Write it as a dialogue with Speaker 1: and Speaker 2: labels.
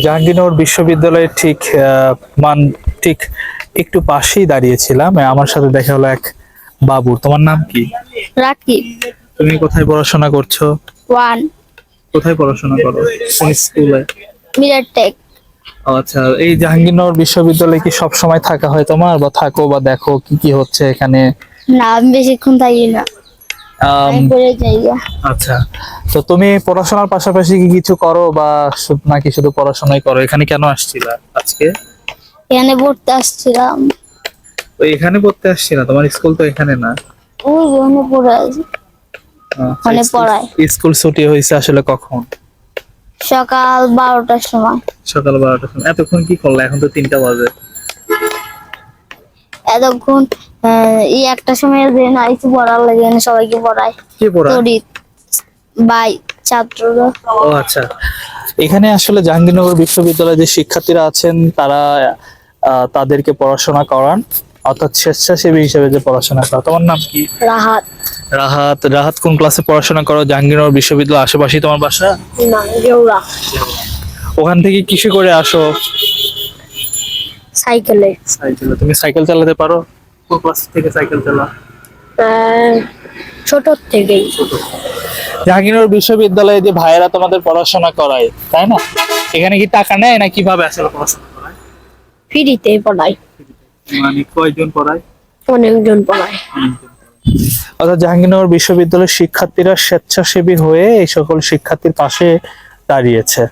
Speaker 1: জাহাঙ্গীরনগর বিশ্ববিদ্যালয়ের মান ঠিক একটু পাশেই দাঁড়িয়েছিলাম। আমার সাথে দেখা হলো এক বাবুর। তোমার নাম কি?
Speaker 2: রাকিব।
Speaker 1: তুমি কোথায় পড়াশোনা করছো?
Speaker 2: ওয়ান।
Speaker 1: কোথায় পড়াশোনা করো? কোন স্কুলে?
Speaker 2: Mirror tech.
Speaker 1: আচ্ছা, এই জাহাঙ্গীরনগর বিশ্ববিদ্যালয়ে কি সব সময় থাকা হয় তোমার, বা থাকো বা দেখো কি কি হচ্ছে এখানে?
Speaker 2: না, আমি বেশিক্ষণ থাকি না, আমি পড়ে যাই।
Speaker 1: আচ্ছা, তো তুমি পড়াশোনার পাশাপাশি কি কিছু করো, বা নাকি শুধু পড়াশোনাই করো? এখানে কেন আসছিলা আজকে?
Speaker 2: এখানে পড়তে আসছিলাম।
Speaker 1: তো এখানে পড়তে আসছি না, তোমার স্কুল তো এখানে না।
Speaker 2: ওই ওখানে পড়ে আছি। ওখানে পড়ায়।
Speaker 1: স্কুল ছুটি হয়েছে আসলে কখন?
Speaker 2: সকাল 12টার সময়।
Speaker 1: সকাল 12টার সময়। এতক্ষণ কি করলা? এখন তো 3টা বাজে।
Speaker 2: এতক্ষণ এই একটা সময় যে না কিছু পড়ার লাগে না, সবাইকে পড়ায়।
Speaker 1: কি পড়া?
Speaker 2: তড়িৎ বাই ছাত্ররা।
Speaker 1: ও আচ্ছা, এখানে আসলে জাহাঙ্গীরনগর বিশ্ববিদ্যালয়ে যে শিক্ষার্থীরা আছেন তারা তাদেরকে পড়াশোনা করান, অর্থাৎ স্বেচ্ছাসেবী হিসেবে যে পড়াশোনা করা। তোমার নাম কি?
Speaker 2: রাহাত।
Speaker 1: রাহাত। রাহাত কোন ক্লাসে পড়াশোনা করো? জাহাঙ্গীরনগর বিশ্ববিদ্যালয় আশেপাশেই তোমার বাসা?
Speaker 2: না, জোড়া।
Speaker 1: ওখান থেকে কিসে করে আসো?
Speaker 2: সাইকেলে।
Speaker 1: সাইকেলে। তুমি সাইকেল চালাতে পারো? কোন ক্লাস থেকে সাইকেল চালাও?
Speaker 2: ছোট থেকেই।
Speaker 1: জাহাঙ্গীরনগর বিশ্ববিদ্যালয়ে যে ভাইয়েরা তোমাদের পড়াশোনা করায়, তাই না? এখানে কি টাকা নেয় না কিভাবে আসলে পড়াশোনা করায়?
Speaker 2: ফ্রিতে পড়ায়।
Speaker 1: মানে কয়জন পড়ায়?
Speaker 2: অনেকজন পড়ায়।
Speaker 1: অর্থাৎ জাহাঙ্গীরনগর বিশ্ববিদ্যালয়ের শিক্ষার্থীরা স্বেচ্ছাসেবী হয়ে এই সকল শিক্ষার্থীর পাশে দাঁড়িয়েছে।